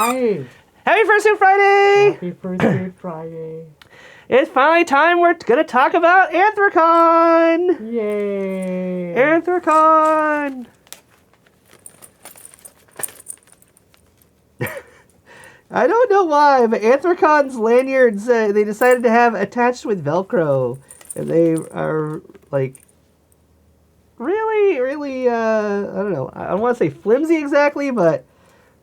Hi! Happy Fursuit Friday! Happy Fursuit Friday! It's finally time we're gonna talk about Anthrocon! Yay! Anthrocon! I don't know why, but Anthrocon's lanyards, they decided to have attached with Velcro. And they are, like, really, I don't know. I don't want to say flimsy exactly, but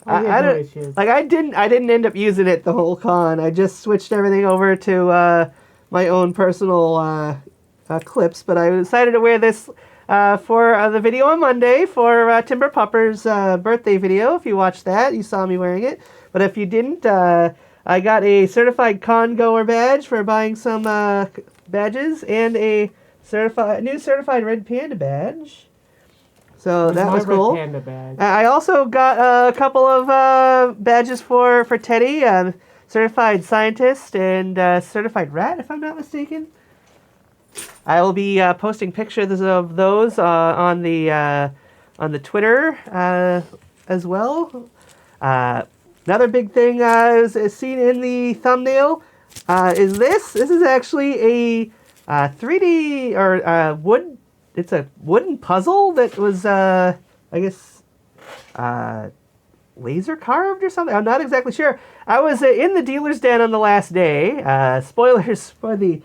I don't, issues. like, I didn't end up using it the whole con. I just switched everything over to my own personal clips, but I decided to wear this for the video on Monday for Timber Pupper's birthday video. If you watched that, you saw me wearing it. But if you didn't, I got a certified con goer badge for buying some badges and a new certified red panda badge. So that was cool. Red panda badge. I also got a couple of badges for Teddy, certified scientist and certified rat, if I'm not mistaken. I will be posting pictures of those on the Twitter as well. Another big thing is seen in the thumbnail is this. This is actually a 3D or wood. It's a wooden puzzle that was, I guess, laser carved or something. I'm not exactly sure. I was in the dealer's den on the last day. Spoilers for the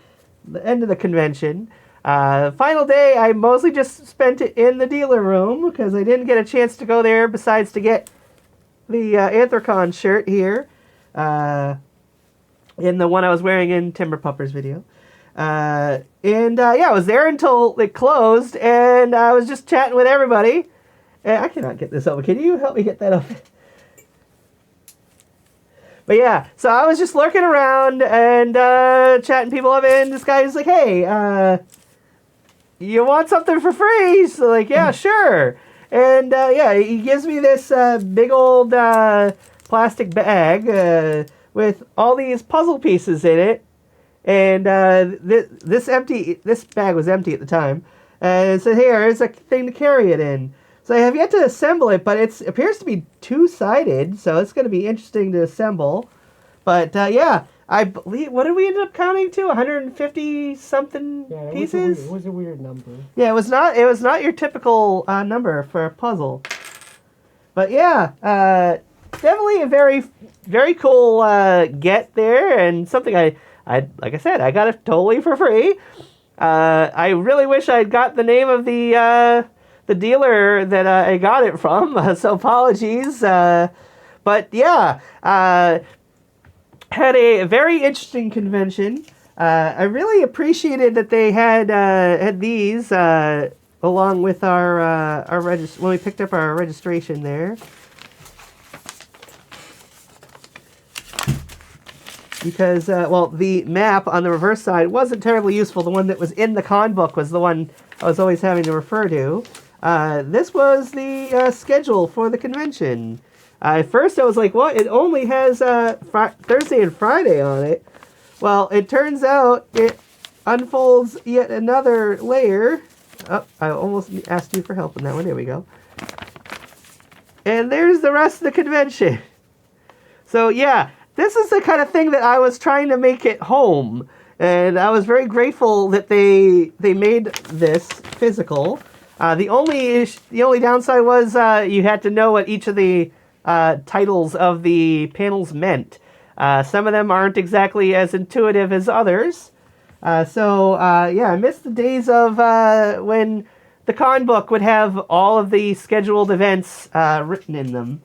end of the convention. Final day, I mostly just spent it in the dealer room because I didn't get a chance to go there besides to get the Anthrocon shirt here in the one I was wearing in Timber Pupper's video. Yeah, I was there until it closed, and I was just chatting with everybody. I cannot get this over. Can you help me get that up? But yeah, so I was just lurking around and chatting people up, and this guy was like, hey, you want something for free? So like, yeah, sure. And yeah, he gives me this big old plastic bag with all these puzzle pieces in it. And this bag was empty at the time. And it said, here, here's a thing to carry it in. So I have yet to assemble it, but it appears to be two-sided, so it's going to be interesting to assemble. But yeah, I believe, what did we end up counting to? 150 something pieces? It was a weird number. Yeah, it was not your typical number for a puzzle. But yeah, definitely a very, very cool get there, and something I like I said, I got it totally for free. I really wish I'd got the name of the dealer that I got it from, so apologies. But yeah, had a very interesting convention. I really appreciated that they had these along with our when we picked up our registration there. Because, well, the map on the reverse side wasn't terribly useful. The one that was in the con book was the one I was always having to refer to. This was the schedule for the convention. At first I was like, what? It only has Thursday and Friday on it. Well, it turns out it unfolds yet another layer. Oh, I almost asked you for help on that one. There we go. And there's the rest of the convention. So, yeah. This is the kind of thing that I was trying to make at home, and I was very grateful that they made this physical. The only downside was you had to know what each of the titles of the panels meant. Some of them aren't exactly as intuitive as others. Yeah, I missed the days of when the con book would have all of the scheduled events written in them.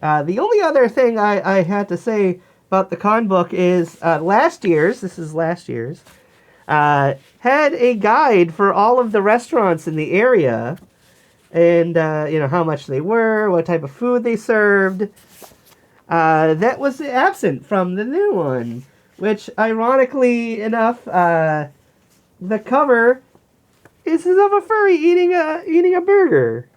The only other thing I had to say about the con book is last year's had a guide for all of the restaurants in the area and, how much they were, what type of food they served. That was absent from the new one, which, ironically enough, the cover is of a furry eating a burger.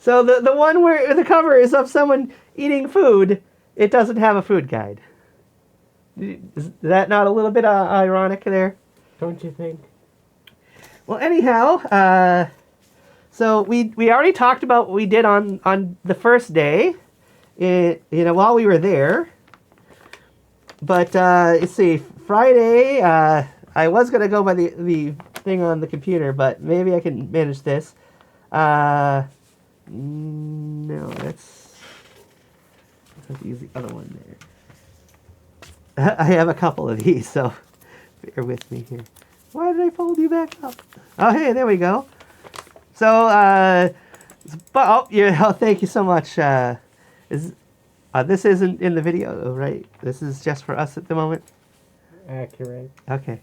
So the one where the cover is of someone eating food, it doesn't have a food guide. Is that not a little bit ironic there? Don't you think? Well, anyhow, So we already talked about what we did on the first day, while we were there. But let's see, Friday, I was going to go by the thing on the computer, but maybe I can manage this. No, let's use the other one there. I have a couple of these, so bear with me here. Why did I fold you back up? Oh, hey, there we go. So, thank you so much. This isn't in the video, right? This is just for us at the moment? Accurate. Okay.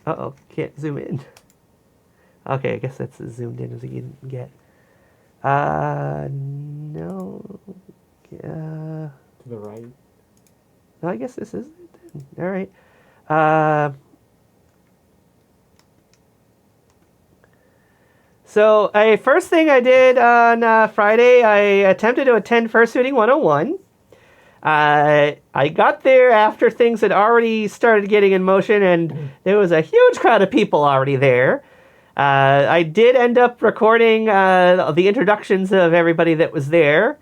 Uh-oh, can't zoom in. Okay, I guess that's as zoomed in as we can get. No. To the right. No, I guess this is it then. All right. So, first thing I did on Friday, I attempted to attend Fursuiting 101. I got there after things had already started getting in motion, and there was a huge crowd of people already there. I did end up recording the introductions of everybody that was there.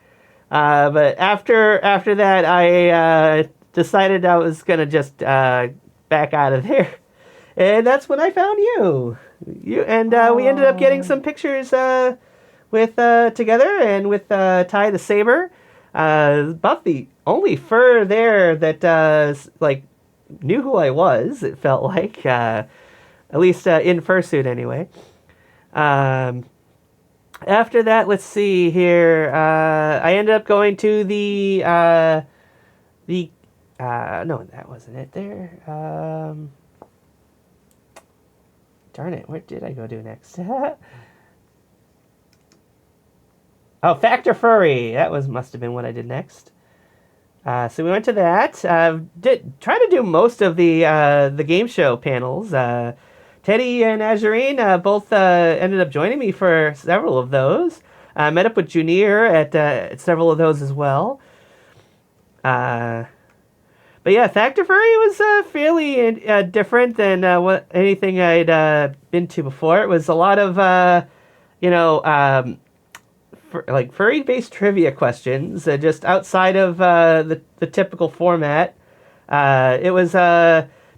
But after that, I decided I was going to just back out of there. And that's when I found you. We ended up getting some pictures with together and with Ty the Saber. About the only fur there that knew who I was, it felt like. At least in fursuit anyway. After that, let's see here. I ended up going to no, that wasn't it there. Darn it, what did I go do next? Oh, Factor Furry. That must have been what I did next. So we went to that. Did try to do most of the game show panels. Teddy and Azurean both ended up joining me for several of those. I met up with Junior at several of those as well. But yeah, Factor Furry was fairly different than anything I'd been to before. It was a lot of, furry-based trivia questions, just outside of the typical format. It was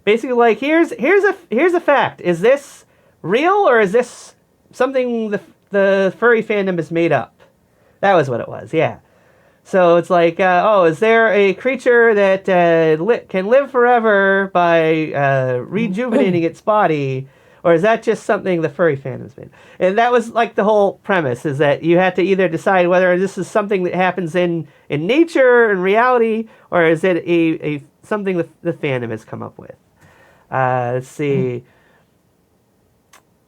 basically like, here's a fact. Is this real, or is this something the furry fandom has made up? That was what it was, yeah. So it's like, is there a creature that can live forever by rejuvenating its body? Or is that just something the furry fandom's made? And that was like the whole premise, is that you had to either decide whether this is something that happens in nature, in reality, or is it a something the fandom has come up with. Let's see.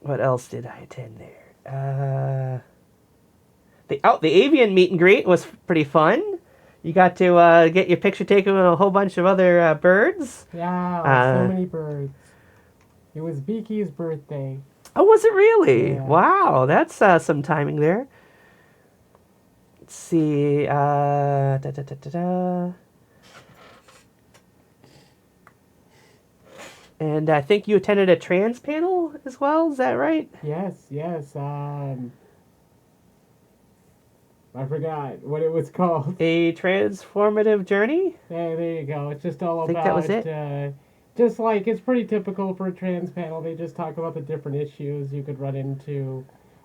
What else did I attend there? The avian meet and greet was pretty fun. You got to get your picture taken with a whole bunch of other birds. Yeah, so many birds. It was Beaky's birthday. Oh, was it really? Yeah. Wow, that's some timing there. Let's see. And I think you attended a trans panel as well. Is that right? Yes. I forgot what it was called. A transformative journey? There you go. It's just all I think about... that was it. Just like, it's pretty typical for a trans panel. They just talk about the different issues you could run into,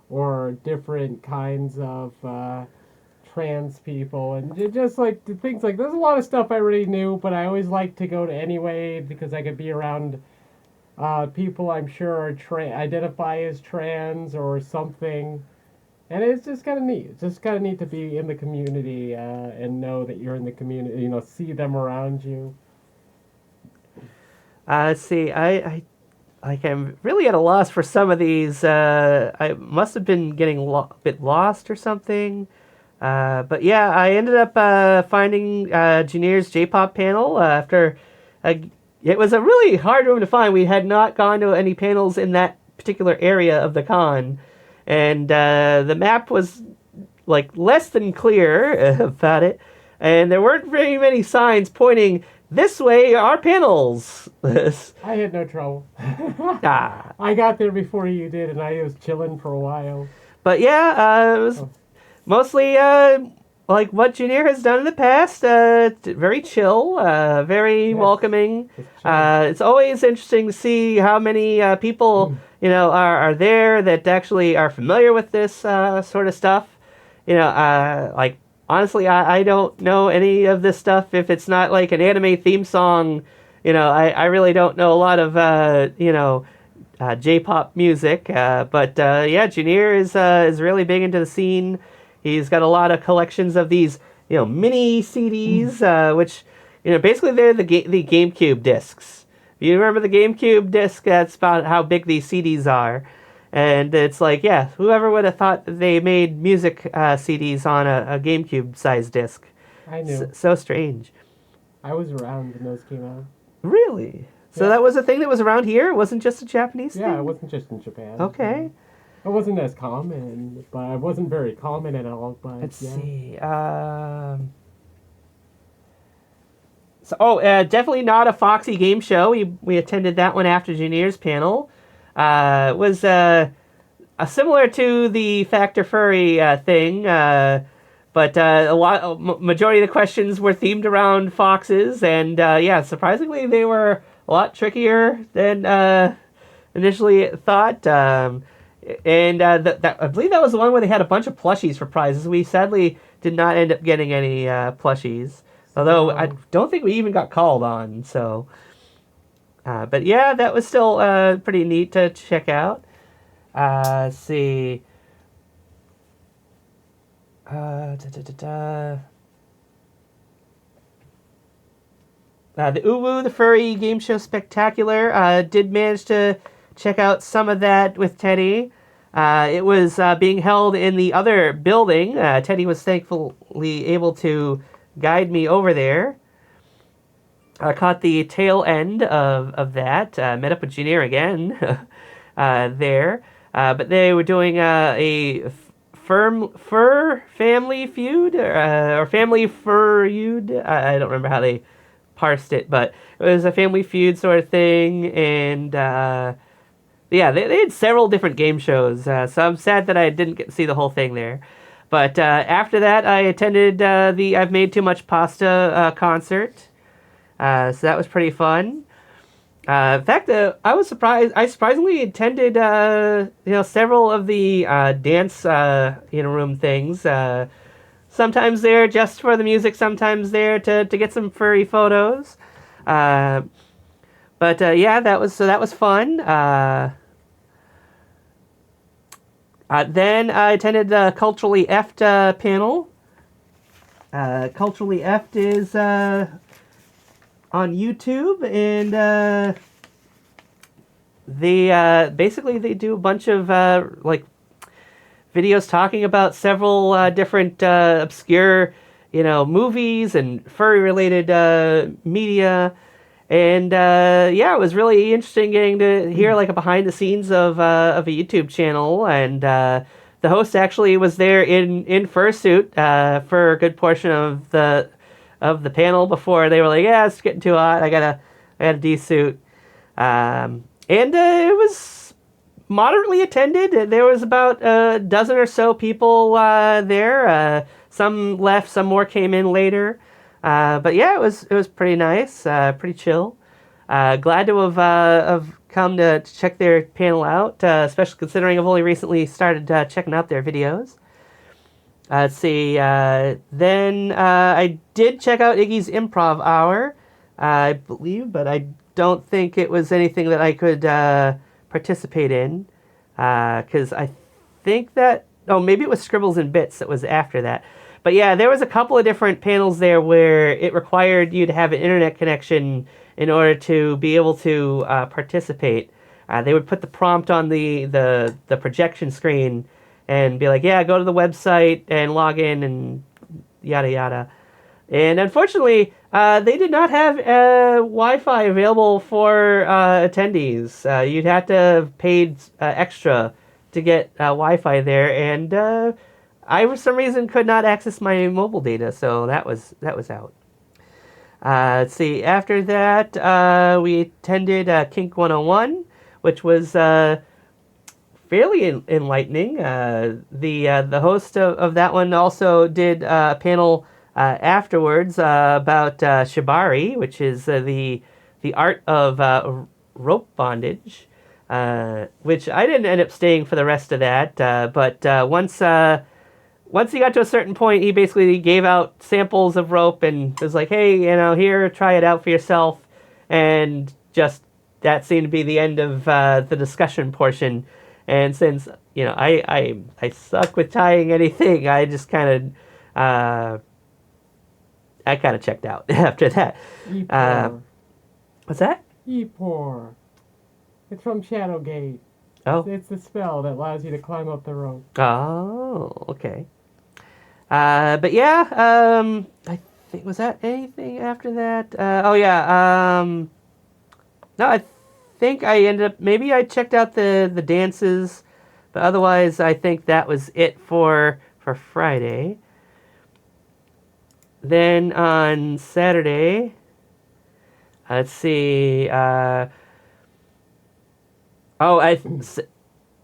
or different kinds of trans people, and just like things like... There's a lot of stuff I already knew, but I always like to go to anyway, because I could be around people I'm sure identify as trans or something. And it's just kind of neat. It's just kind of neat to be in the community and know that you're in the community, see them around you. Let's see. I'm really at a loss for some of these. I must have been getting a bit lost or something. But yeah, I ended up finding Janier's J-pop panel after... it was a really hard room to find. We had not gone to any panels in that particular area of the con. And the map was like less than clear about it, and there weren't very many signs pointing This way are panels. I had no trouble. Ah. I got there before you did, and I was chilling for a while. But yeah, it was mostly like what Junior has done in the past. Very chill, very Yes. welcoming. Just chill. It's always interesting to see how many people are there that actually are familiar with this sort of stuff. Like honestly, I don't know any of this stuff if it's not like an anime theme song. I really don't know a lot of J-pop music, but yeah, Junior is really big into the scene. He's got a lot of collections of these mini CDs, which basically they're the GameCube discs. If you remember the GameCube disc, that's about how big these CDs are. And it's like, yeah, whoever would have thought that they made music CDs on a GameCube-sized disc? I knew. So strange. I was around when those came out. Really? So Yeah. that was a thing that was around here? It wasn't just a Japanese thing? Yeah, it wasn't just in Japan. Okay. It wasn't as common, but it wasn't very common at all. But Let's yeah. see. Definitely not a Foxy game show. We attended that one after Junior's panel. It was similar to the Factor Furry thing, but majority of the questions were themed around foxes, and yeah, surprisingly, they were a lot trickier than initially thought. And I believe that was the one where they had a bunch of plushies for prizes. We sadly did not end up getting any plushies, although I don't think we even got called on. So, but yeah, that was still pretty neat to check out. Let's see. The Uwu, the Furry Game Show Spectacular, did manage to check out some of that with Teddy. It was being held in the other building. Teddy was thankfully able to guide me over there. I caught the tail end of that. Met up with Junior again there. But they were doing a fur family feud or family feud. I don't remember how they parsed it, but it was a family feud sort of thing. And yeah, they had several different game shows. So I'm sad that I didn't get to see the whole thing there. But after that, I attended the I've Made Too Much Pasta concert. So that was pretty fun. In fact, I was surprised. I surprisingly attended, several of the dance, room things. Sometimes there just for the music, sometimes there to get some furry photos. But yeah, that was fun. Then I attended the Culturally Effed panel. Culturally Effed is on YouTube, and they basically they do a bunch of videos talking about several different obscure movies and furry related media, and yeah, it was really interesting getting to hear like a behind the scenes of a YouTube channel. And the host actually was there in fursuit for a good portion of the panel before they were like, yeah, it's getting too hot. I got a D-suit. And it was moderately attended. There was about a dozen or so people there. Some left, some more came in later. But yeah, it was pretty nice, pretty chill. Glad to have come to check their panel out, especially considering I've only recently started checking out their videos. Let's see. Then I did check out Iggy's Improv Hour, I believe, but I don't think it was anything that I could participate in, because I think that maybe it was Scribbles and Bits that was after that. But yeah, there was a couple of different panels there where it required you to have an internet connection in order to be able to participate. They would put the prompt on the projection screen and be like, yeah, go to the website and log in and yada yada. And unfortunately, they did not have Wi-Fi available for attendees. You'd have to have paid extra to get Wi-Fi there, and I, for some reason, could not access my mobile data, so that was out. Let's see. After that, we attended Kink 101, which was fairly enlightening. The host of that one also did a panel afterwards about shibari, which is the art of rope bondage, which I didn't end up staying for the rest of that. But once he got to a certain point, he basically gave out samples of rope and was like, "Hey, here, try it out for yourself," and just that seemed to be the end of the discussion portion. And since I suck with tying anything, I just kind of checked out after that. What's that? Epor. It's from Shadowgate. Oh. It's the spell that allows you to climb up the rope. Oh, okay. But yeah, I think, was that anything after that? Oh yeah. No, I think I ended up, maybe I checked out the dances, but otherwise I think that was it for Friday. Then on Saturday, let's see.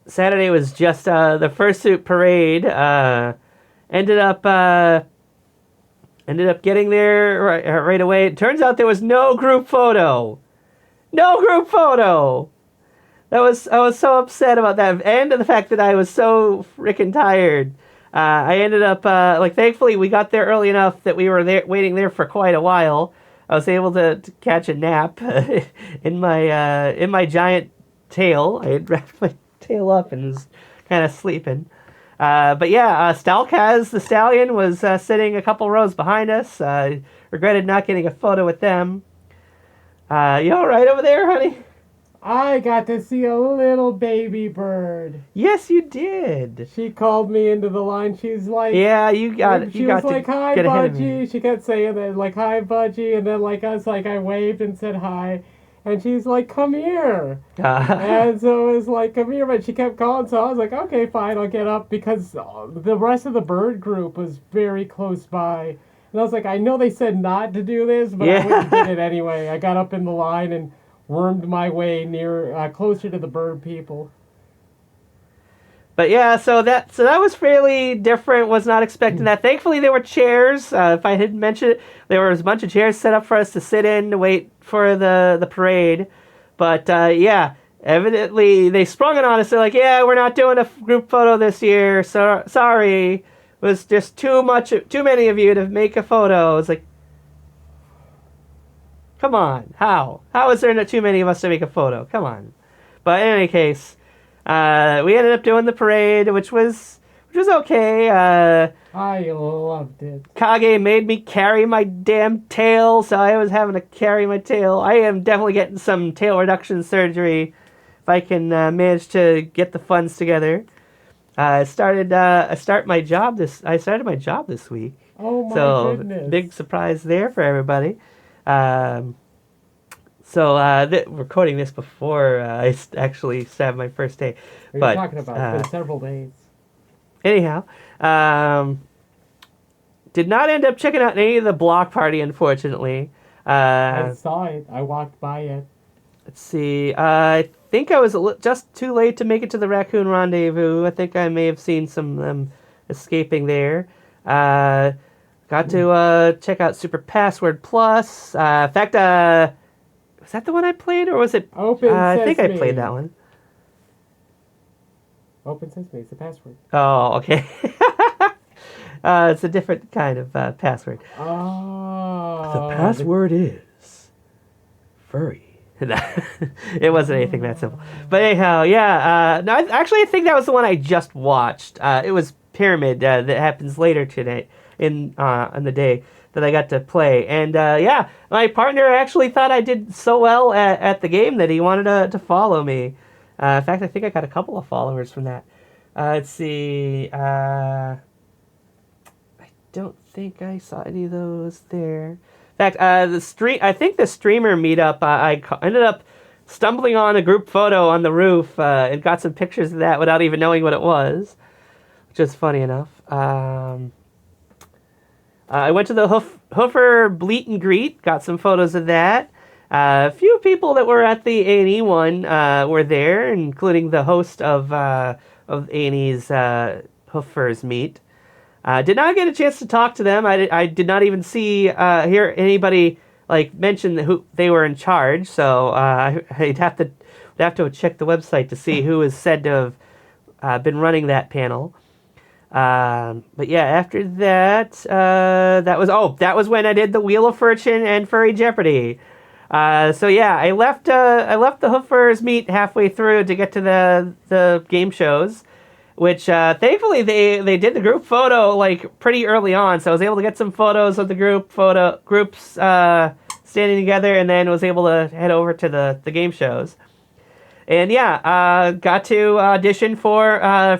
Saturday was just the Fursuit Parade. Ended up getting there right away. It turns out there was no group photo. No group photo. I was so upset about that, and the fact that I was so freaking tired. I ended up thankfully we got there early enough that we were there waiting there for quite a while. I was able to catch a nap in my giant tail. I had wrapped my tail up and was kind of sleeping. But yeah, Stalkaz the stallion was sitting a couple rows behind us. Regretted not getting a photo with them. You all right over there, honey? I got to see a little baby bird. Yes, you did. She called me into the line. She's like, yeah, you got it. She was like, "Hi, Budgie." She kept saying that, like, "Hi, Budgie," and then I waved and said hi, and she's like, "Come here," and so it was like, "Come here," but she kept calling, so I was like, "Okay, fine, I'll get up," because the rest of the bird group was very close by, and I was like, I know they said not to do this, but I wouldn't did it anyway. I got up in the line and wormed my way closer to the bird people. But yeah, so that was fairly different. Was not expecting that. Thankfully, there were chairs. If I hadn't mentioned it, there was a bunch of chairs set up for us to sit in to wait for the parade. But yeah, evidently they sprung it on us. They're like, "Yeah, we're not doing a group photo this year. So sorry, it was just too many of you to make a photo." It's like, come on, how is there not too many of us to make a photo? Come on. But in any case, we ended up doing the parade, which was okay. I loved it. Kage made me carry my damn tail, so I was having to carry my tail. I am definitely getting some tail reduction surgery if I can manage to get the funds together. I started my job this week. Oh my goodness! Big surprise there for everybody. Recording this before I actually had my first day. What are you talking about? It's been several days. Anyhow, did not end up checking out any of the block party, unfortunately. I saw it. I walked by it. Let's see. I think I was just too late to make it to the Raccoon Rendezvous. I think I may have seen some of them escaping there. Got to check out Super Password Plus. In fact, was that the one I played, or was it? Open Sesame. I think I played that one. Open Sesame is the password. Oh, okay. It's a different kind of password. Oh. The password is furry. It wasn't anything that simple. But anyhow, yeah. No, I think that was the one I just watched. It was Pyramid that happens later today in the day that I got to play. And yeah, my partner actually thought I did so well at the game that he wanted to follow me. In fact, I think I got a couple of followers from that. Let's see. I don't think I saw any of those there. In fact, I think the streamer meetup, I ended up stumbling on a group photo on the roof and got some pictures of that without even knowing what it was, which is funny enough. I went to the Hoofer Bleat and Greet, got some photos of that. A few people that were at the A&E one were there, including the host of A&E's Hoofers meet. Did not get a chance to talk to them. I did not even hear anybody like mention who they were in charge. So I'd have to check the website to see who is said to have been running that panel. But yeah, after that, that was when I did the Wheel of Fortune and Furry Jeopardy. So yeah, I left the Hoofers meet halfway through to get to the game shows, which thankfully they did the group photo like pretty early on, so I was able to get some photos of the groups standing together, and then was able to head over to the game shows. And yeah, got to audition for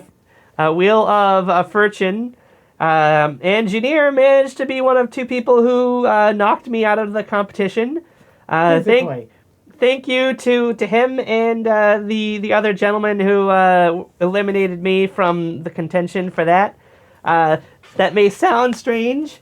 Wheel of Fortune. Engineer managed to be one of two people who knocked me out of the competition. Thank you to him and the other gentleman who eliminated me from the contention for that. That may sound strange,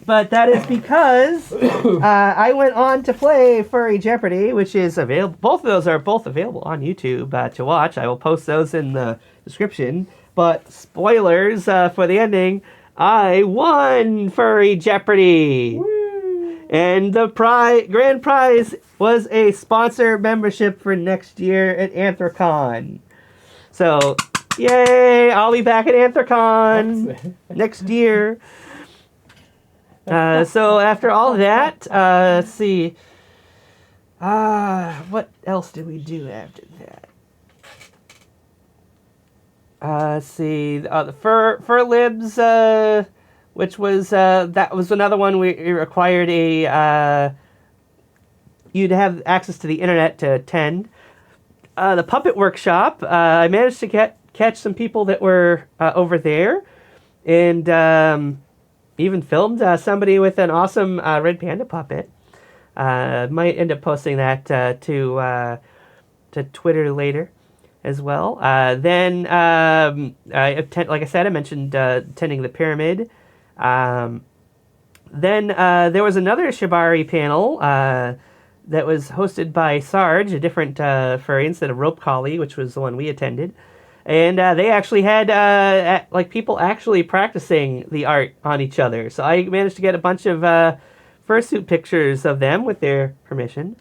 but that is because I went on to play Furry Jeopardy, which is available. Both of those are both available on YouTube to watch. I will post those in the description. But spoilers for the ending, I won Furry Jeopardy! Woo! And the grand prize was a sponsor membership for next year at Anthrocon. So, yay! I'll be back at Anthrocon next year. So after all that, let's see. What else did we do after that? Let's see. The Fur Libs, which was that was another one we required you'd have access to the internet to attend. The Puppet Workshop, I managed to catch some people that were over there, and even filmed somebody with an awesome red panda puppet. Might end up posting that to Twitter later as well. Then, like I said, I mentioned attending the Pyramid. Then there was another Shibari panel that was hosted by Sarge, a different furry instead of Rope Collie, which was the one we attended. And they actually had people actually practicing the art on each other. So I managed to get a bunch of fursuit pictures of them with their permission.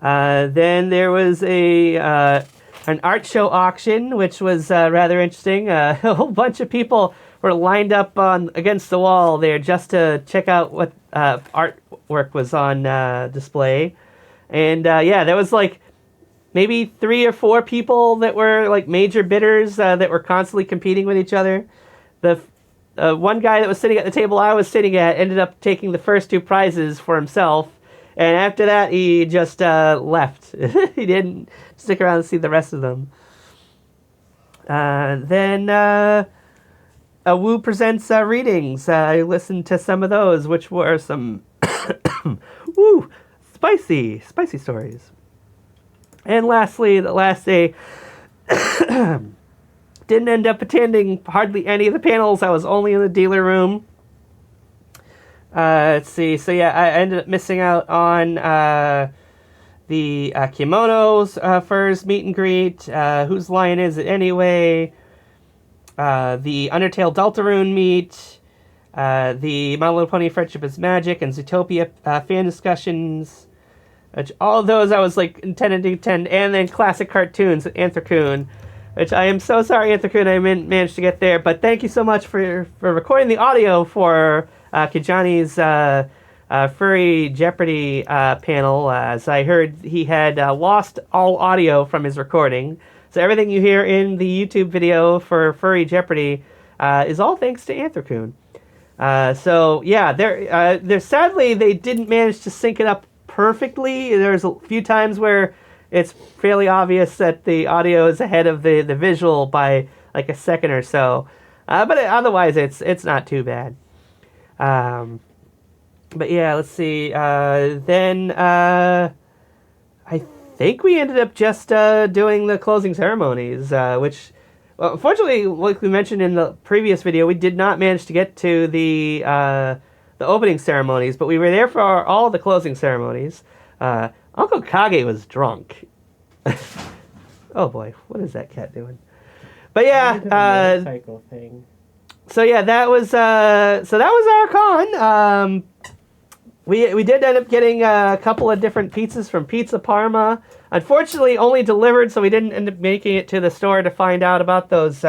Then there was an art show auction, which was rather interesting. A whole bunch of people were lined up against the wall there just to check out what artwork was on display. And yeah, there was like maybe 3 or 4 people that were like major bidders that were constantly competing with each other. The one guy that was sitting at the table I was sitting at ended up taking the first 2 prizes for himself. And after that, he just left. He didn't stick around to see the rest of them. Then Wu presents readings. I listened to some of those, which were some spicy stories. And lastly, the last day, didn't end up attending hardly any of the panels. I was only in the dealer room. Let's see. So yeah, I ended up missing out on the Kimonos Furs meet and greet. Whose line is it anyway? The Undertale Deltarune meet. The My Little Pony Friendship is Magic and Zootopia fan discussions. Which all of those I was like intended to attend, and then classic cartoons at Anthrocon, which I am so sorry, Anthrocon, I managed to get there. But thank you so much for recording the audio for Kijani's Furry Jeopardy panel, as I heard he had lost all audio from his recording. So everything you hear in the YouTube video for Furry Jeopardy is all thanks to Anthrocon. So yeah, there sadly they didn't manage to sync it up perfectly. There's a few times where it's fairly obvious that the audio is ahead of the visual by like a second or so. But otherwise it's not too bad. But yeah, let's see. Then I think we ended up just doing the closing ceremonies, which Well, unfortunately, like we mentioned in the previous video, we did not manage to get to the opening ceremonies, but we were there for all the closing ceremonies. Uncle Kage was drunk. Oh boy, what is that cat doing? But yeah, motorcycle thing. So yeah, that was our con. We did end up getting a couple of different pizzas from Pizza Parma. Unfortunately, only delivered, so we didn't end up making it to the store to find out about those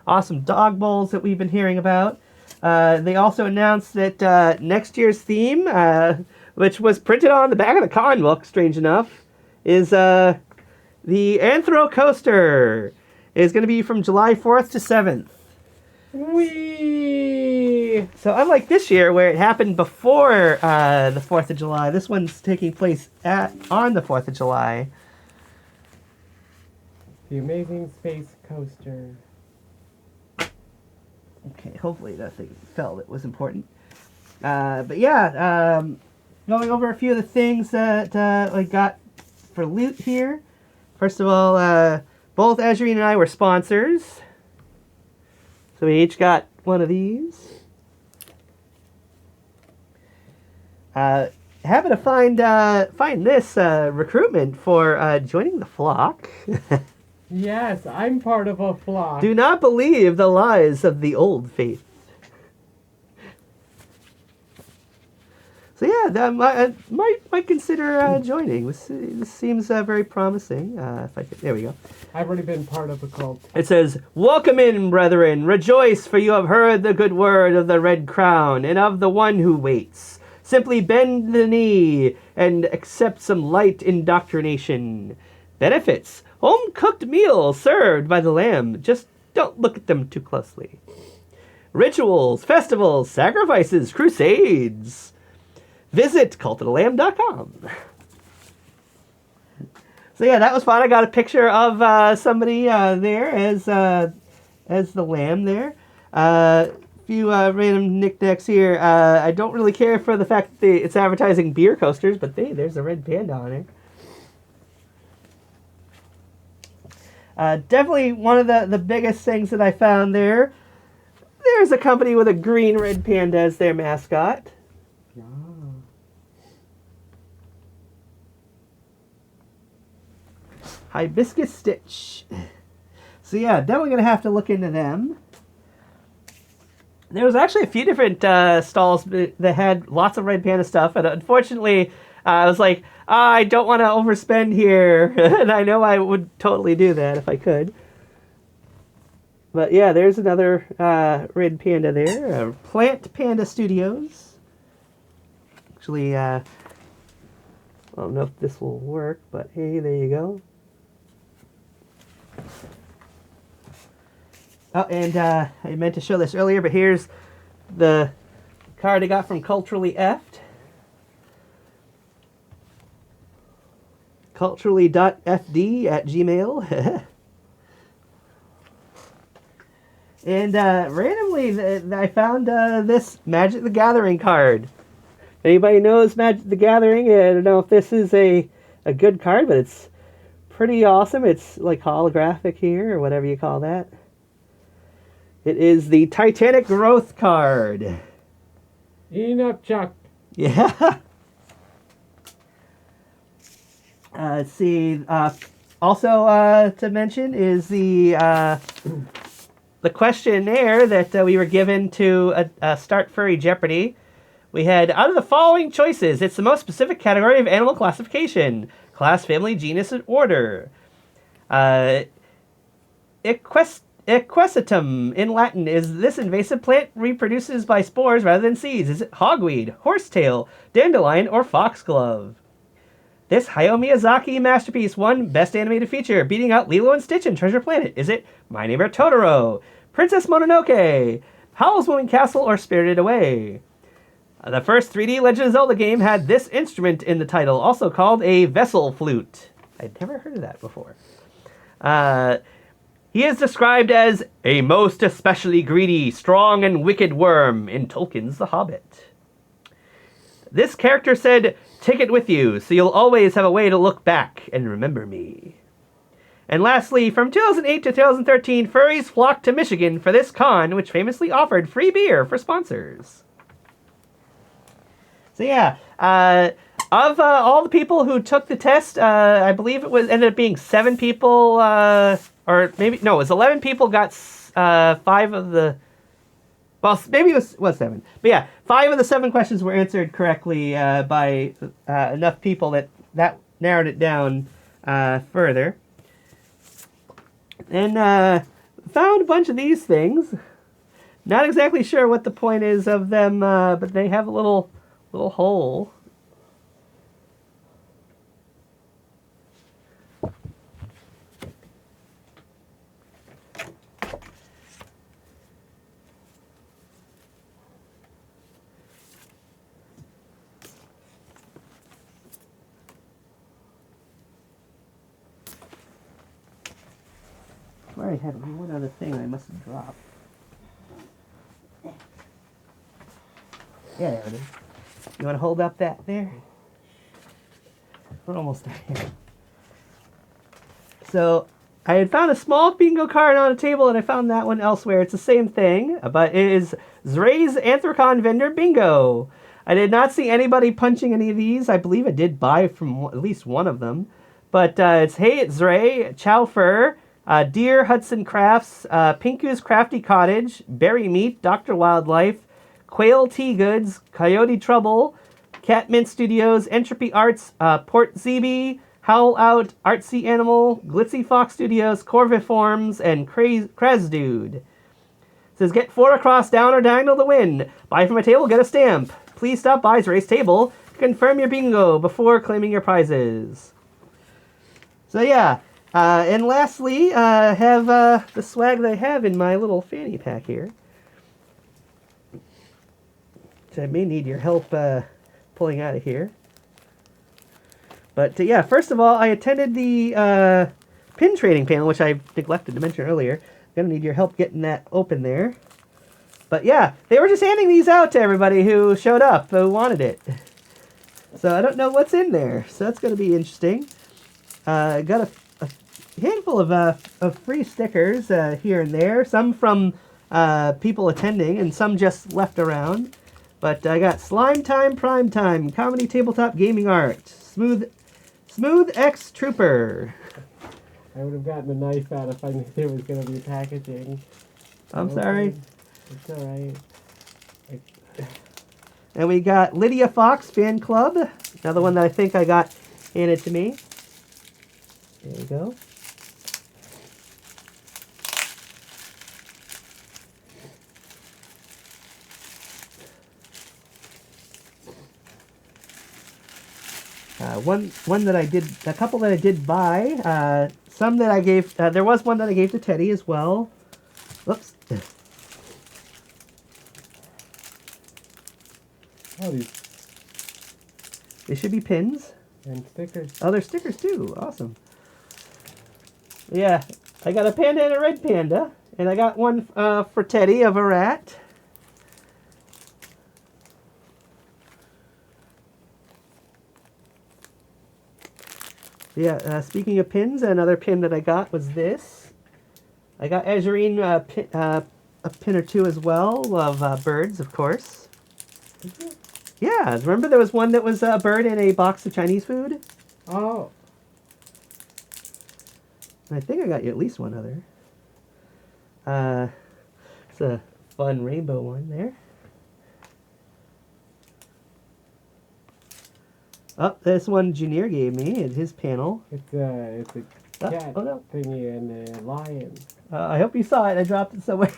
awesome dog bowls that we've been hearing about. They also announced that next year's theme, which was printed on the back of the con book, strange enough, is the Anthro Coaster. Is going to be from July 4th to 7th. Whee! So unlike this year, where it happened before the 4th of July, this one's taking place on the 4th of July. The Amazing Space Coaster. Okay, hopefully that thing fell that was important. But yeah, going over a few of the things that I got for loot here. First of all, both Azurean and I were sponsors. So we each got one of these. Happen to find this recruitment for joining the flock. Yes, I'm part of a flock. Do not believe the lies of the old faith. So yeah, I might consider joining. This seems very promising. If I could, there we go. I've already been part of a cult. It says, "Welcome in, brethren. Rejoice, for you have heard the good word of the Red Crown and of the one who waits. Simply bend the knee and accept some light indoctrination. Benefits: home-cooked meals served by the lamb. Just don't look at them too closely. Rituals, festivals, sacrifices, crusades. Visit cultofthelamb.com." So yeah, that was fun. I got a picture of somebody there as the lamb there. A few random knickknacks here. I don't really care for the fact that it's advertising beer coasters, but there's a red panda on there. Definitely one of the biggest things that I found there. There's a company with a green red panda as their mascot. Hibiscus Stitch. So yeah, definitely going to have to look into them. There was actually a few different stalls that had lots of Red Panda stuff, and unfortunately, I was like, I don't want to overspend here, and I know I would totally do that if I could. But yeah, there's another Red Panda there. Plant Panda Studios. Actually, I don't know if this will work, but hey, there you go. Oh, and I meant to show this earlier, but here's the card I got from Culturally Effed. Culturally.fd@gmail. And randomly, I found this Magic the Gathering card. Anybody knows Magic the Gathering? I don't know if this is a good card, but it's pretty awesome. It's like holographic here, or whatever you call that. It is the Titanic Growth card. Eating up, Chuck. Yeah. Let's see. Also to mention is the questionnaire that we were given to start Furry Jeopardy. We had, out of the following choices, it's the most specific category of animal classification. Class, family, genus, and order. Equisetum in Latin. Is this invasive plant reproduces by spores rather than seeds? Is it hogweed, horsetail, dandelion, or foxglove? This Hayao Miyazaki masterpiece won Best Animated Feature, beating out Lilo and Stitch and Treasure Planet. Is it My Neighbor Totoro, Princess Mononoke, Howl's Moving Castle, or Spirited Away? The first 3D Legend of Zelda game had this instrument in the title, also called a vessel flute. I'd never heard of that before. He is described as a most especially greedy, strong, and wicked worm in Tolkien's The Hobbit. This character said, "Take it with you, so you'll always have a way to look back and remember me." And lastly, from 2008 to 2013, furries flocked to Michigan for this con, which famously offered free beer for sponsors. So yeah, of all the people who took the test, I believe ended up being 7 people, or maybe no, it was 11 people got 5 of the. Well, maybe it was 7, but yeah, 5 of the 7 questions were answered correctly by enough people that narrowed it down further. And found a bunch of these things. Not exactly sure what the point is of them, but they have a little hole. I already had one other thing I must have dropped. Yeah, there it is. You want to hold up that there? We're almost there. So, I had found a small bingo card on a table, and I found that one elsewhere. It's the same thing, but it is Zray's Anthrocon Vendor Bingo. I did not see anybody punching any of these. I believe I did buy from at least one of them. But it's Hey, it's Zray, Chow Fur, Deer Hudson Crafts, Pinku's Crafty Cottage, Berry Meat, Dr. Wildlife, Quail Tea Goods, Coyote Trouble, Catmint Studios, Entropy Arts, Port Zeeby, Howl Out, Artsy Animal, Glitzy Fox Studios, Corviforms, and Krez Dude. It says, get 4 across, down, or diagonal to win. Buy from a table, get a stamp. Please stop by Zray's table to confirm your bingo before claiming your prizes. So yeah, and lastly, I have the swag that I have in my little fanny pack here. Which I may need your help pulling out of here. But yeah, first of all, I attended the pin trading panel, which I neglected to mention earlier. Gonna need your help getting that open there. But yeah, they were just handing these out to everybody who showed up, who wanted it. So I don't know what's in there. So that's gonna be interesting. Got a handful of free stickers here and there. Some from people attending, and some just left around. But I got Slime Time Prime Time, Comedy Tabletop Gaming Art, Smooth X Trooper. I would have gotten a knife out if I knew there was going to be packaging. I'm sorry. It's alright. And we got Lydia Fox Fan Club, another one that I think I got handed to me. There you go. One that I did, a couple that I did buy, some that I gave, there was one that I gave to Teddy as well. Whoops. Oh, They should be pins. and stickers. Oh, they're stickers too. Awesome. Yeah, I got a panda and a red panda. And I got one for Teddy of a rat. Yeah, speaking of pins, another pin that I got was this. I got Azurean a pin or two as well of birds, of course. Yeah, remember there was one that was a bird in a box of Chinese food? Oh. I think I got you at least one other. It's a fun rainbow one there. Oh, this one Junior gave me at his panel. It's a cat thingy and a lion. I hope you saw it. I dropped it somewhere.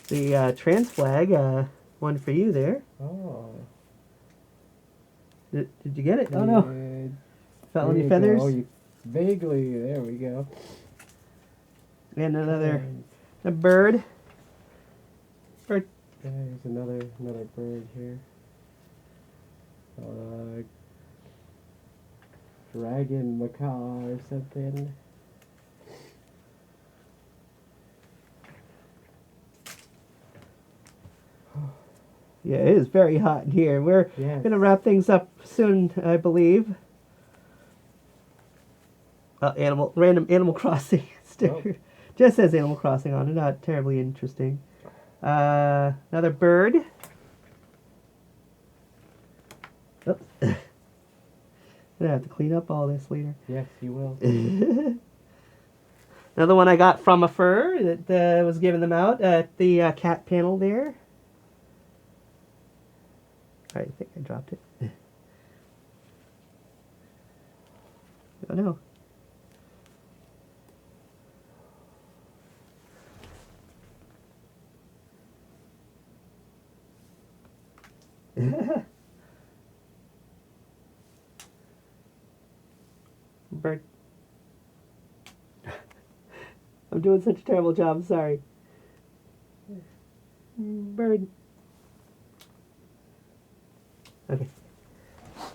The trans flag, one for you there. Oh. Did you get it? Oh no. Fell on your feathers? Oh, vaguely. There we go. And another a bird. Bird. There's another bird here. Dragon macaw or something. Yeah, it is very hot in here. We're going to wrap things up soon, I believe. Random Animal Crossing sticker. Just says Animal Crossing on it. Not terribly interesting. Another bird. Oops. I'm gonna have to clean up all this later. Yes, you will. Another one I got from a fur that was giving them out at the cat panel there. I think I dropped it. Oh no. Bird. I'm doing such a terrible job, I'm sorry. Bird. Okay.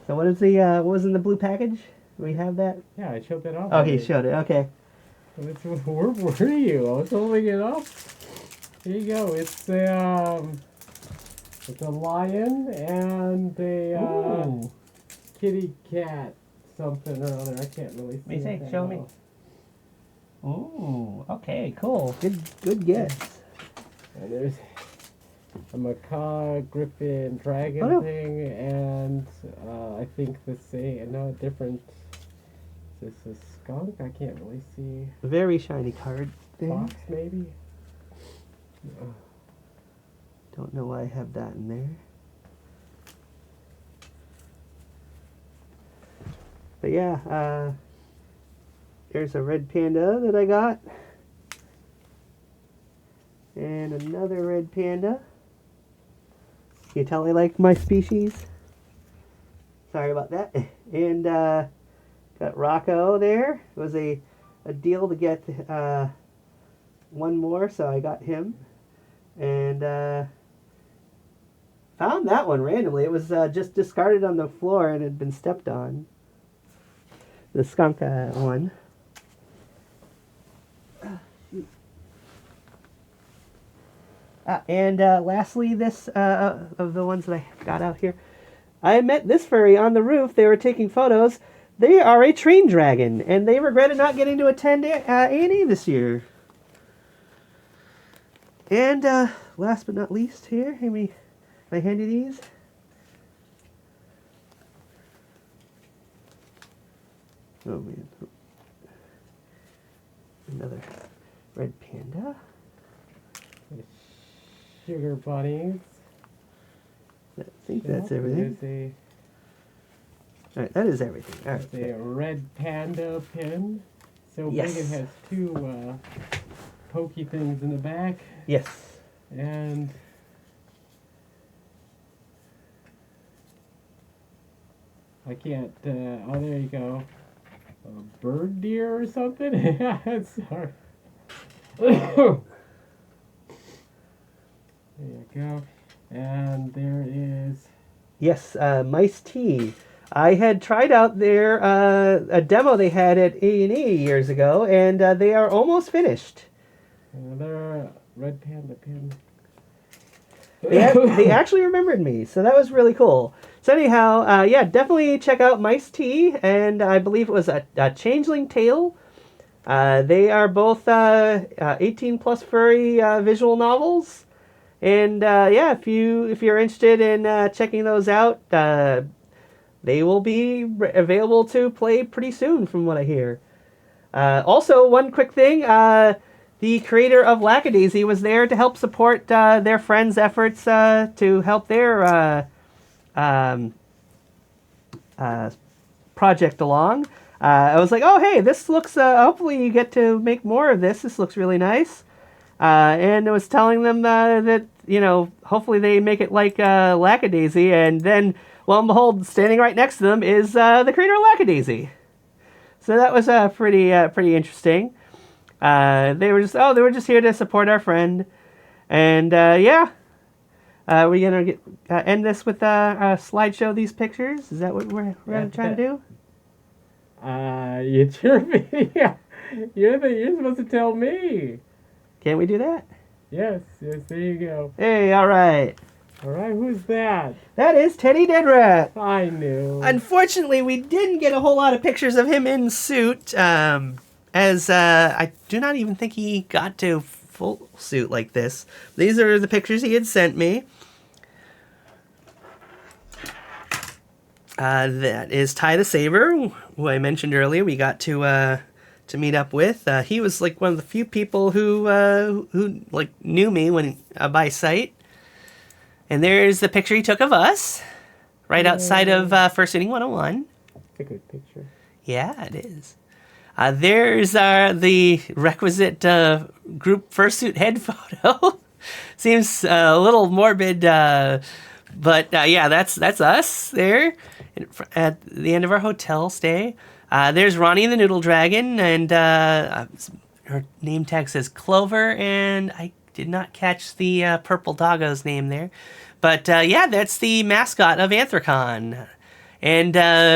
So what is the what was in the blue package? We have that? Yeah, I showed that off. Oh, he showed it. Okay. Where were you? I was holding it up. Here you go. It's a lion and a kitty cat something or other. I can't really see. What do you think? it that Show me. well. Ooh, okay, cool. Good guess. And there's a macaw, griffin, dragon Oh, no. thing, and I think the same. No, different. Is this a skunk? I can't really see. Very shiny card there. Fox, maybe. Don't know why I have that in there. But yeah, there's a red panda that I got. And another red panda. You tell I like my species. Sorry about that. And got Rocco there. It was a deal to get one more, so I got him. And found that one randomly. It was just discarded on the floor and had been stepped on. The skunk one. And lastly, this of the ones that I got out here. I met this furry on the roof. They were taking photos. They are a train dragon, and they regretted not getting to attend A&E this year. And last but not least, here, can I hand you these? Oh man, another red panda. Sugar bunnies. I think that's everything. All right, that is everything. All right. There's a red panda pin. So Yes. big it has two pokey things in the back. Yes. And I can't, oh there you go. A bird deer or something? Sorry. There you go. And there is... Yes, Mice Tea. I had tried out their a demo they had at A&E years ago, and they are almost finished. Another red panda pin. They actually remembered me, so that was really cool. So anyhow, yeah, definitely check out Mice Tea, and I believe it was a Changeling Tale. They are both 18 plus furry visual novels. And yeah, if you're interested in checking those out, they will be available to play pretty soon, from what I hear. Also, one quick thing: the creator of Lackadaisy was there to help support their friends' efforts to help their project along. I was like, oh hey, this looks. Hopefully, you get to make more of this. This looks really nice. And I was telling them that, hopefully they make it like Lackadaisy, and then, lo and behold, standing right next to them is the creator of Lackadaisy. So that was pretty interesting. They were just here to support our friend, and yeah, we're gonna end this with a slideshow of these pictures. Is that what we're trying to do? It's your video. You're supposed to tell me. Can we do that? Yes, there you go. Hey, all right. All right, who's that? That is Teddy Deadrat. I knew. Unfortunately, we didn't get a whole lot of pictures of him in suit, as I do not even think he got to full suit like this. These are the pictures he had sent me. That is Ty the Saber, who I mentioned earlier. We got to meet up with. He was like one of the few people who like knew me when by sight. And there's the picture he took of us, right outside of Fursuiting 101. It's a good picture. Yeah, it is. There's the requisite group fursuit head photo. Seems a little morbid, but yeah, that's us there at the end of our hotel stay. There's Ronnie the Noodle Dragon, and her name tag says Clover, and I did not catch the purple doggo's name there. But yeah, that's the mascot of Anthrocon. And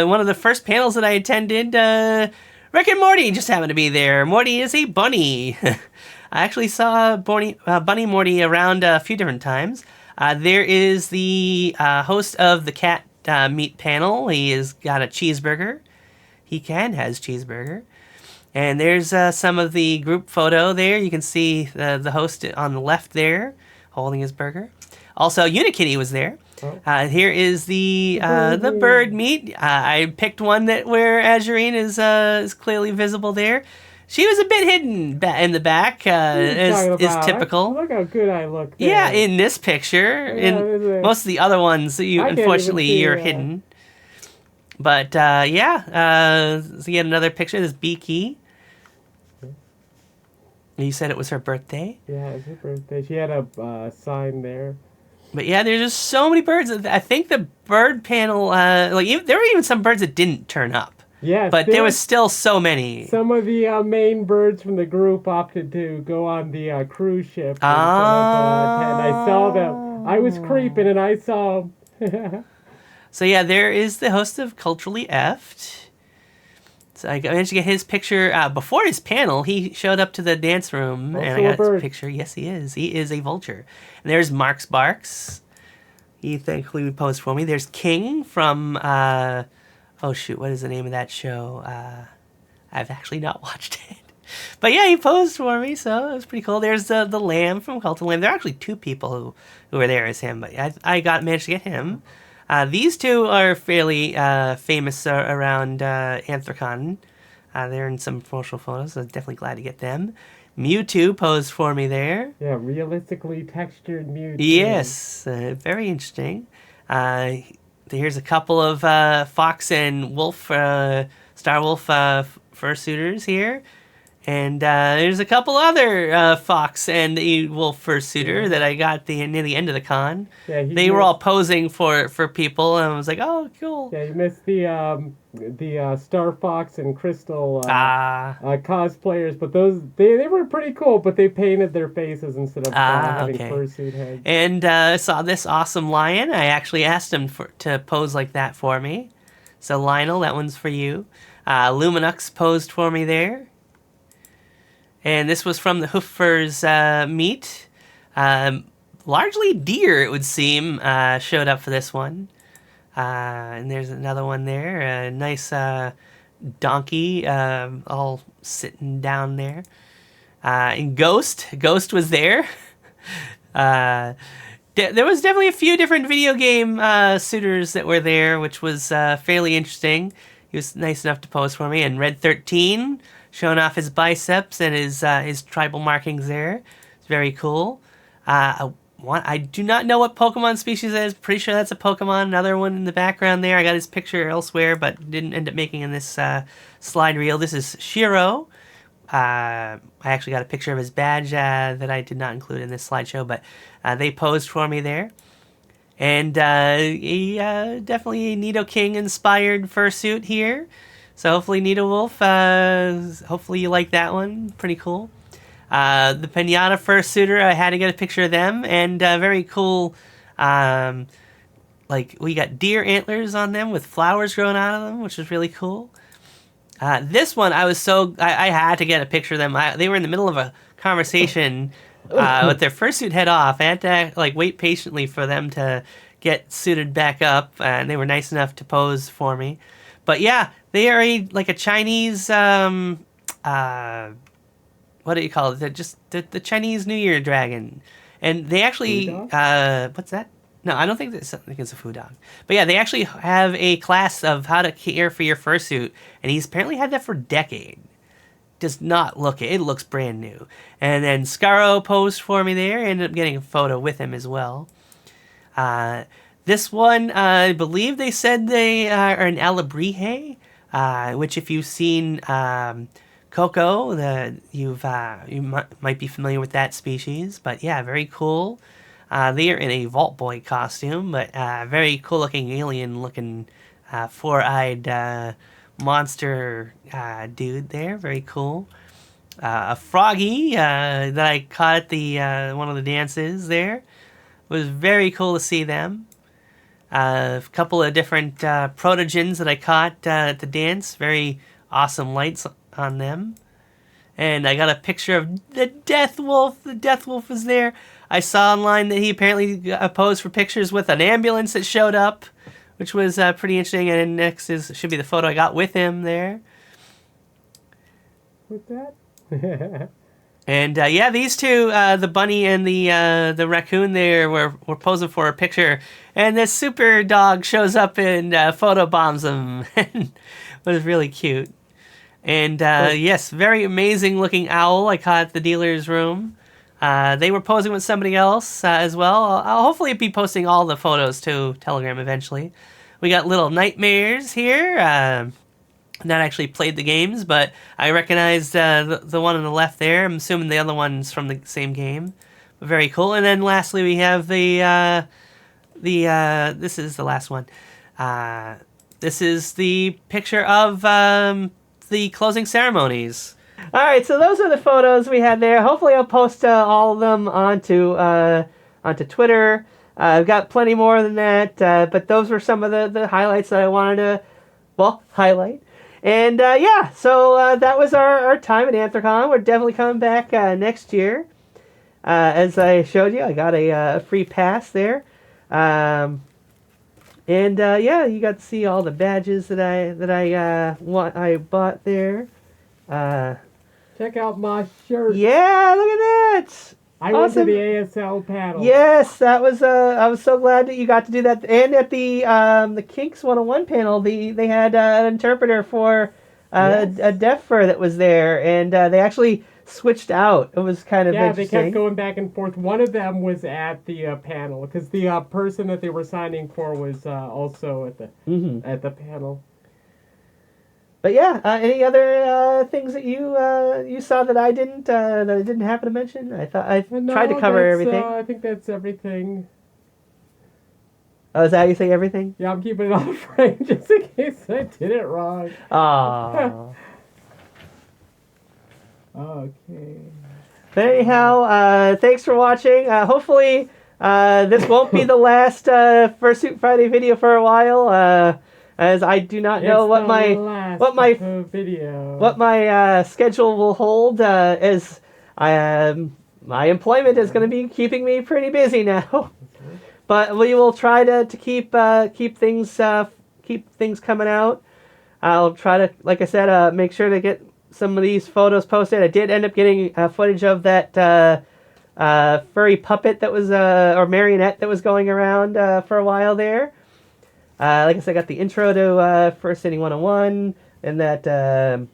one of the first panels that I attended, Rick and Morty just happened to be there. Morty is a bunny. I actually saw Bunny Morty around a few different times. There is the host of the cat meat panel. He has got a cheeseburger. Has cheeseburger. And there's some of the group photo there. You can see the host on the left there holding his burger. Also, Unikitty was there. Oh. Here is the bird meat. I picked one where Azurean is clearly visible there. She was a bit hidden in the back, as typical. Look how good I look there. Yeah, in this picture. In most of the other ones, unfortunately, you're hidden. But yeah, so you get another picture. This Beaky. You said it was her birthday? Yeah, it was her birthday. She had a sign there. But yeah, there's just so many birds. I think the bird panel, there were even some birds that didn't turn up. Yes. But there was still so many. Some of the main birds from the group opted to go on the cruise ship. And I saw them. I was creeping and I saw them. So yeah, there is the host of Culturally Effed. So I managed to get his picture before his panel. He showed up to the dance room, and I got his picture. Yes, he is. He is a vulture. And there's Marks Barks. He thankfully posed for me. There's King from, oh shoot, what is the name of that show? I've actually not watched it. But yeah, he posed for me, so it was pretty cool. There's the Lamb from Cult of Lamb. There are actually two people who were there as him, but I managed to get him. These two are fairly famous around Anthrocon. They're in some promotional photos, so definitely glad to get them. Mewtwo posed for me there. Yeah, realistically textured Mewtwo. Yes, very interesting. Here's a couple of Fox and Wolf, Starwolf fursuiters here. And there's a couple other Fox and Wolf fursuiter that I got near the end of the con. Yeah, they were all posing for people, and I was like, oh, cool. Yeah, you missed the Star Fox and Crystal cosplayers, but those they were pretty cool. But they painted their faces instead of having fursuit heads. And I saw this awesome lion. I actually asked him to pose like that for me. So Lionel, that one's for you. Luminux posed for me there. And this was from the Hoofers meet. Largely deer, it would seem, showed up for this one. And there's another one there. A nice donkey all sitting down there. And Ghost was there. There was definitely a few different video game suitors that were there, which was fairly interesting. He was nice enough to pose for me. And Red 13... showing off his biceps and his tribal markings there. It's very cool. I do not know what Pokemon species that is. Pretty sure that's a Pokemon. Another one in the background there. I got his picture elsewhere, but didn't end up making in this slide reel. This is Shiro. I actually got a picture of his badge that I did not include in this slideshow, but they posed for me there. And definitely Nidoking inspired fursuit here. So hopefully Nido Wolf, hopefully you like that one. Pretty cool. The Pinata fursuiter, I had to get a picture of them. And very cool, we got deer antlers on them with flowers growing out of them, which is really cool. This one, I had to get a picture of them. They were in the middle of a conversation with their fursuit head off. I had to like wait patiently for them to get suited back up, and they were nice enough to pose for me. But yeah, they are like a Chinese what do you call it? They're just the Chinese New Year dragon, and they actually what's that? No, I don't think that's something it's a food dog. But yeah, they actually have a class of how to care for your fursuit, and he's apparently had that for a decade. Does not look it. It looks brand new. And then Scaro posed for me there. Ended up getting a photo with him as well. This one, I believe they said they are an Alabrije, which if you've seen Coco, you might be familiar with that species. But yeah, very cool. They are in a Vault Boy costume, but very cool looking alien looking four-eyed monster dude there. Very cool. A froggy that I caught at the one of the dances there. It was very cool to see them. A couple of different protogens that I caught at the dance. Very awesome lights on them. And I got a picture of the Death Wolf. The Death Wolf was there. I saw online that he apparently posed for pictures with an ambulance that showed up, which was pretty interesting. And next should be the photo I got with him there. With that? And yeah, these two, the bunny and the raccoon there were posing for a picture. And this super dog shows up and photobombs them. It was really cute. And yes, very amazing looking owl I caught at the dealer's room. They were posing with somebody else as well. I'll hopefully be posting all the photos to Telegram eventually. We got Little Nightmares here. Not actually played the games, but I recognized the one on the left there. I'm assuming the other one's from the same game. But very cool. And then lastly, we have this is the last one. This is the picture of the closing ceremonies. All right, so those are the photos we had there. Hopefully, I'll post all of them onto Twitter. I've got plenty more than that, but those were some of the highlights that I wanted to, highlight. And yeah, so that was our time at Anthrocon. We're definitely coming back next year. As I showed you, I got a free pass there. And yeah, you got to see all the badges that I bought there. Check out my shirt. Yeah, look at that. I went to the ASL panel. Yes, that was. I was so glad that you got to do that. And at the Kinks 101 panel, they had an interpreter for a deaf fur that was there, and they actually switched out. It was kind of interesting. They kept going back and forth. One of them was at the panel because the person that they were signing for was also at the panel. But yeah, any other things that you saw that I didn't happen to mention? I thought I tried to cover everything. I think that's everything. Oh, is that how you say everything? Yeah, I'm keeping it on frame just in case I did it wrong. Aww. Okay. But anyhow, thanks for watching. Hopefully, this won't be the last Fursuit Friday video for a while. As I do not know what my schedule will hold, as my employment is going to be keeping me pretty busy now. But we will try to keep things coming out. I'll try to, like I said, make sure to get some of these photos posted. I did end up getting footage of that furry puppet that was or marionette that was going around for a while there. Like I said, I got the intro to First City 101 and that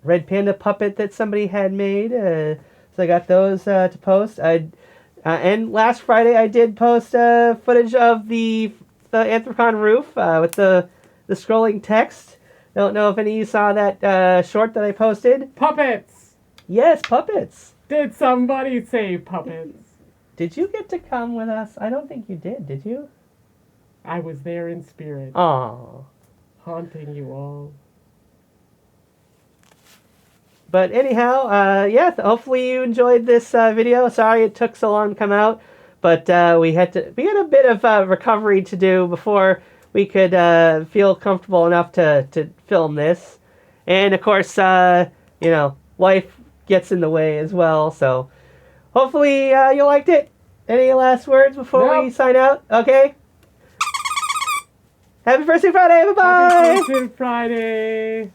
red panda puppet that somebody had made. So I got those to post. And last Friday I did post footage of the Anthrocon roof with the scrolling text. Don't know if any of you saw that short that I posted. Puppets! Yes, puppets. Did somebody say puppets? Did you get to come with us? I don't think you did you? I was there in spirit. Aww. Haunting you all. But anyhow, yeah, hopefully you enjoyed this video. Sorry it took so long to come out, but we had a bit of recovery to do before we could feel comfortable enough to film this. And of course, life gets in the way as well, so hopefully you liked it. Any last words before we sign out? Okay. Happy Fursuit Friday. Bye-bye. Happy Fursuit Friday.